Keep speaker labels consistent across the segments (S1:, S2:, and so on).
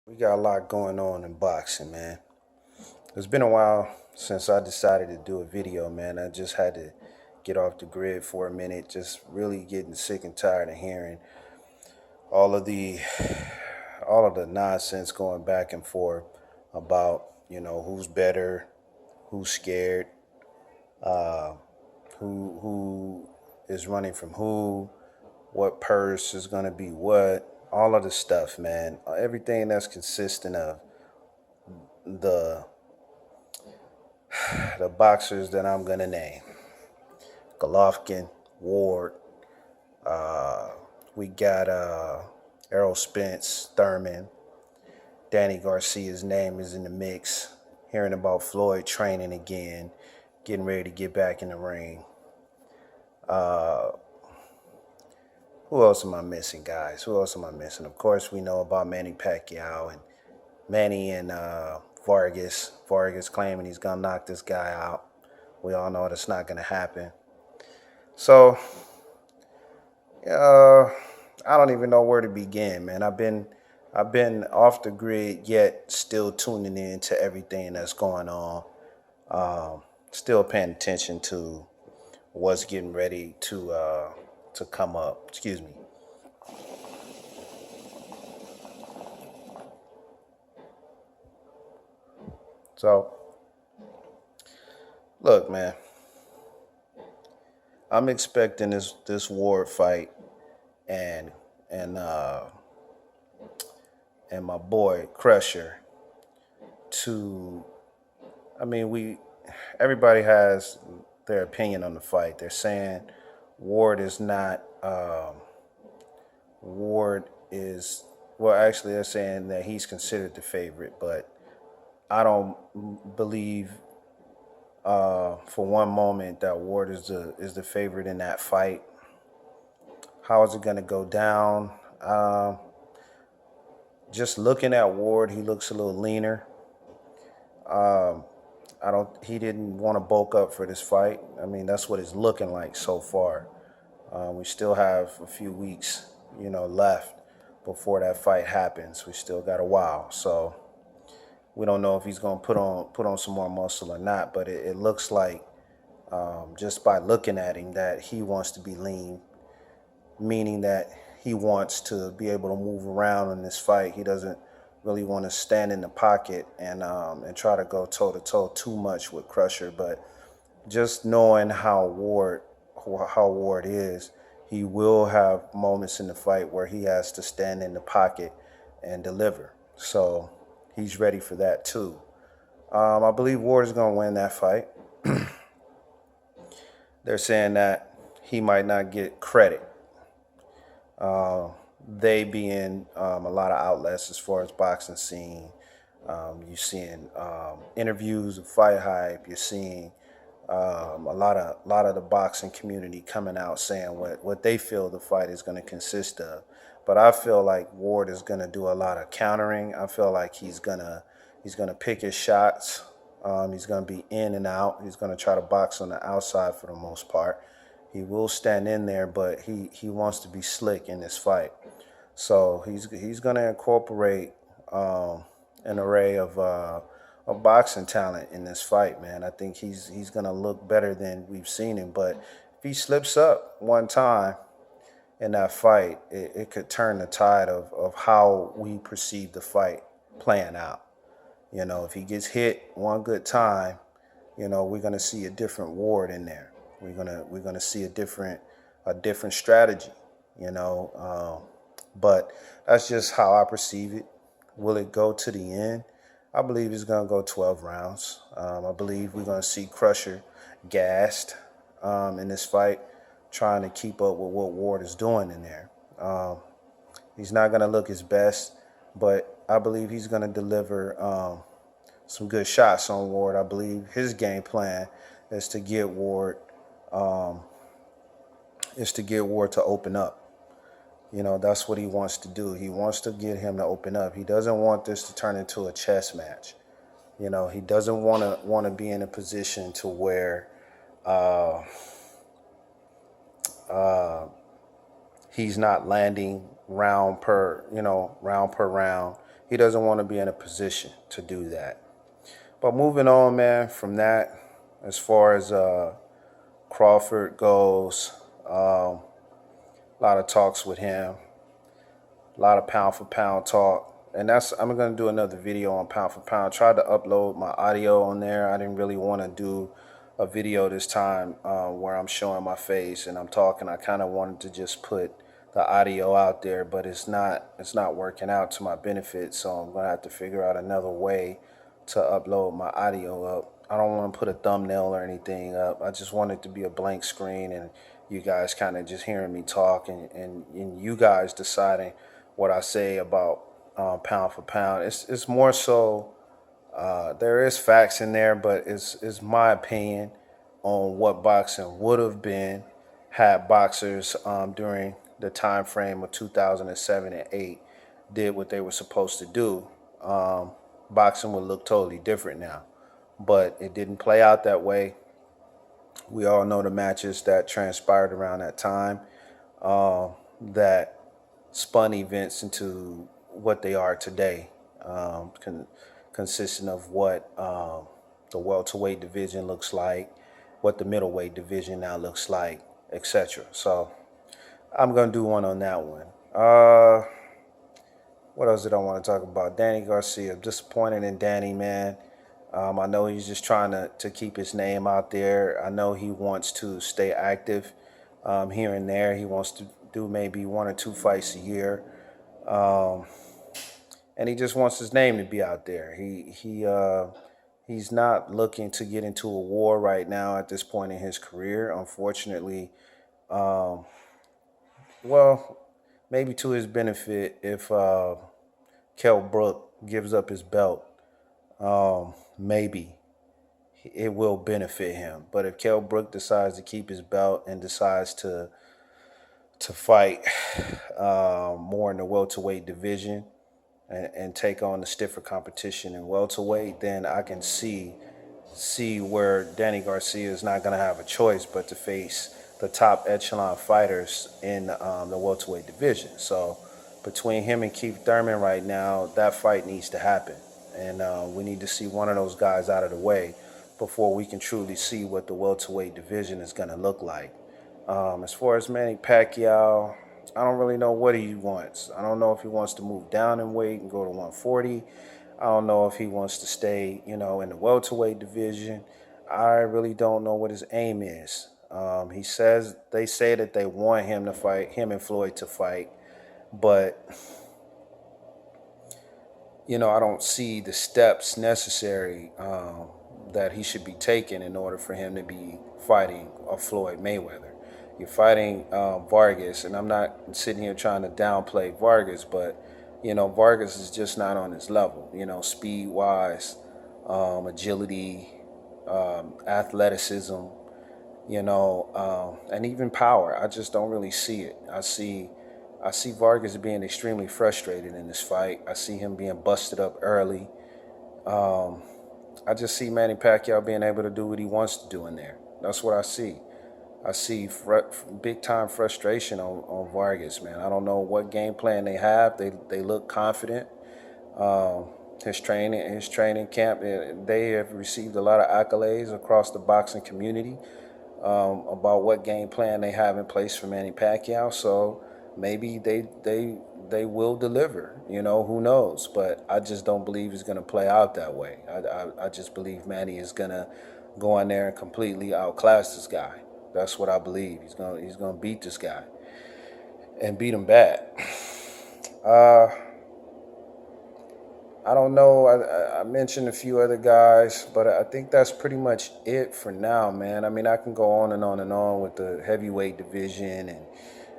S1: We got a lot going on in boxing, man. It's been a while since I decided to do a video, man. I just had to get off the grid for a minute, just really getting sick and tired of hearing all of the all of the nonsense going back and forth about, who's better, who's scared, uh, who is running from who, what purse is gonna be what, all of the stuff, man. Everything that's consistent of the the boxers that I'm gonna name: Golovkin, Ward. Uh, we got Errol Spence, Thurman, Danny Garcia's name is in the mix. Hearing about Floyd training again, getting ready to get back in the ring. Uh, who else am I missing, guys? Who else am I missing? Of course, we know about Manny Pacquiao and Manny and Vargas. Vargas claiming he's gonna knock this guy out. We all know that's not gonna happen. So Uh, I don't even know where to begin, man. I've been off the grid yet still tuning in to everything that's going on. Still paying attention to what's getting ready to come up. Excuse me. So look, man, I'm expecting this Ward fight and and uh and my boy Crusher to. I mean, we everybody has their opinion on the fight. They're saying Ward is not. Ward is well. Actually, they're saying that he's considered the favorite, but I don't believe for one moment that Ward is the favorite in that fight. How is it going to go down? Just looking at Ward, he looks a little leaner. Um, I don't. He didn't want to bulk up for this fight. I mean, that's what it's looking like so far. We still have a few weeks, left before that fight happens. We still got a while, so we don't know if he's gonna put on some more muscle or not. But it looks like just by looking at him that he wants to be lean, meaning that he wants to be able to move around in this fight. He doesn't really want to stand in the pocket and try to go toe to toe too much with Crusher. But just knowing how Ward is, he will have moments in the fight where he has to stand in the pocket and deliver. So he's ready for that too. I believe Ward is going to win that fight. They're saying that he might not get credit. Uh, they being a lot of outlets as far as boxing scene. You're seeing interviews of Fight Hype. You're seeing a lot of the boxing community coming out saying what they feel the fight is going to consist of. But I feel like Ward is going to do a lot of countering. I feel like he's gonna pick his shots. He's going to be in and out. He's going to try to box on the outside for the most part. He will stand in there, but he wants to be slick in this fight. So he's going to incorporate an array of boxing talent in this fight, man. I think he's going to look better than we've seen him. But if he slips up one time in that fight, it could turn the tide of how we perceive the fight playing out. If he gets hit one good time, we're gonna see a different Ward in there. We're gonna see a different strategy. But that's just how I perceive it. Will it go to the end? I believe it's gonna go 12 rounds. I believe we're gonna see Crusher gassed in this fight, trying to keep up with what Ward is doing in there. Um, he's not gonna look his best, but I believe he's gonna deliver some good shots on Ward. I believe his game plan is to get Ward um, to open up. That's what he wants to do. He wants to get him to open up. He doesn't want this to turn into a chess match. He doesn't want to be in a position to where uh, uh, he's not landing round per round. he doesn't want to be in a position to do that. But moving on, man, from that, as far as Crawford goes, a lot of talks with him, a lot of pound for pound talk. And I'm going to do another video on pound for pound. Tried to upload my audio on there. I didn't really want to do a video this time where I'm showing my face and I'm talking. I kind of wanted to just put the audio out there, but it's not working out to my benefit. So I'm going to have to figure out another way to upload my audio up. I don't want to put a thumbnail or anything up. I just want it to be a blank screen and you guys kind of just hearing me talk and you guys deciding what I say about pound for pound. It's more so there is facts in there, but it's my opinion on what boxing would have been had boxers during the time frame of 2007 and 8 did what they were supposed to do. Boxing would look totally different now, but it didn't play out that way. We all know the matches that transpired around that time that spun events into what they are today, consisting of what the welterweight division looks like, what the middleweight division now looks like, etc. So I'm going to do one on that one. What else did I want to talk about? Danny Garcia. I'm disappointed in Danny, man. I know he's just trying to keep his name out there. I know he wants to stay active here and there. He wants to do maybe 1 or 2 fights a year. And he just wants his name to be out there. He's not looking to get into a war right now at this point in his career, unfortunately. Well, maybe to his benefit if Kell Brook gives up his belt, maybe it will benefit him. But if Kell Brook decides to keep his belt and decides to fight more in the welterweight division and take on the stiffer competition in welterweight, then I can see where Danny Garcia is not going to have a choice but to face the top echelon fighters in the welterweight division. So between him and Keith Thurman right now, that fight needs to happen. And we need to see one of those guys out of the way before we can truly see what the welterweight division is going to look like. As far as Manny Pacquiao, I don't really know what he wants. I don't know if he wants to move down in weight and go to 140. I don't know if he wants to stay, in the welterweight division. I really don't know what his aim is. They say that they want him to fight, him and Floyd to fight, but I don't see the steps necessary that he should be taking in order for him to be fighting a Floyd Mayweather. You're fighting Vargas, and I'm not sitting here trying to downplay Vargas, but Vargas is just not on his level. Speed-wise, agility, athleticism, and even power. I just don't really see it. I see Vargas being extremely frustrated in this fight. I see him being busted up early. I just see Manny Pacquiao being able to do what he wants to do in there. That's what I see. I see big-time frustration on Vargas, man. I don't know what game plan they have. They look confident. His training camp, they have received a lot of accolades across the boxing community about what game plan they have in place for Manny Pacquiao. So maybe they will deliver. Who knows? But I just don't believe it's going to play out that way. I just believe Manny is going to go in there and completely outclass this guy. That's what I believe. He's gonna beat this guy and beat him bad. I don't know. I mentioned a few other guys, but I think that's pretty much it for now, man. I mean, I can go on and on and on with the heavyweight division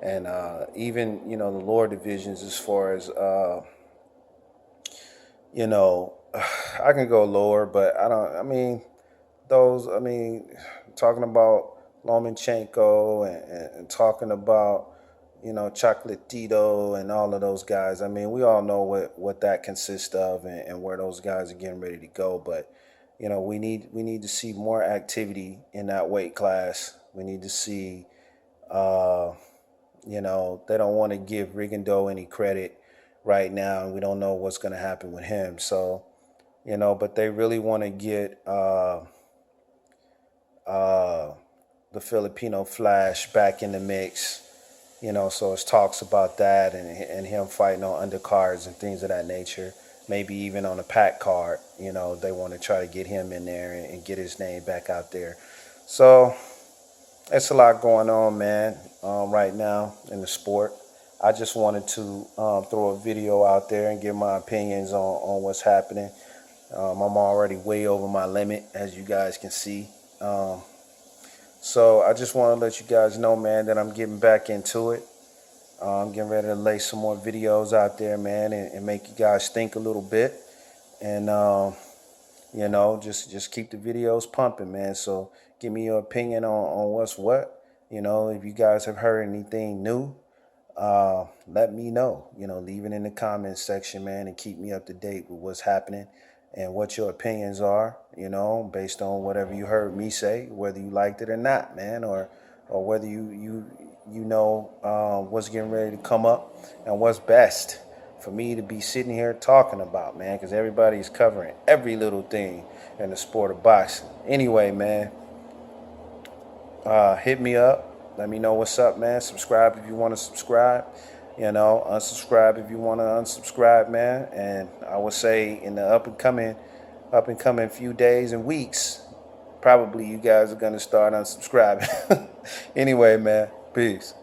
S1: and even the lower divisions as far as I can go lower, but I don't. I mean, talking about Lomachenko and talking about, Chocolatito and all of those guys. I mean, we all know what that consists of and where those guys are getting ready to go. But, we need to see more activity in that weight class. We need to see, they don't want to give Rigondeaux any credit right now, and we don't know what's going to happen with him. So, but they really want to get uh, the Filipino Flash back in the mix. So it's talks about that and him fighting on undercards and things of that nature. Maybe even on a pack card. They want to try to get him in there and get his name back out there. So it's a lot going on, man, right now in the sport. I just wanted to throw a video out there and give my opinions on what's happening. I'm already way over my limit, as you guys can see. So I just want to let you guys know, man, that I'm getting back into it. I'm getting ready to lay some more videos out there, man, and make you guys think a little bit. And, just keep the videos pumping, man. So give me your opinion on what's what. If you guys have heard anything new, let me know. Leave it in the comments section, man, and keep me up to date with what's happening and what your opinions are, based on whatever you heard me say, whether you liked it or not, man, or whether you what's getting ready to come up and what's best for me to be sitting here talking about, man, because everybody's covering every little thing in the sport of boxing. Anyway, man, hit me up. Let me know what's up, man. Subscribe if you want to subscribe. Unsubscribe if you want to unsubscribe, man. And I would say in the up and coming few days and weeks, probably you guys are gonna start unsubscribing. Anyway, man, peace.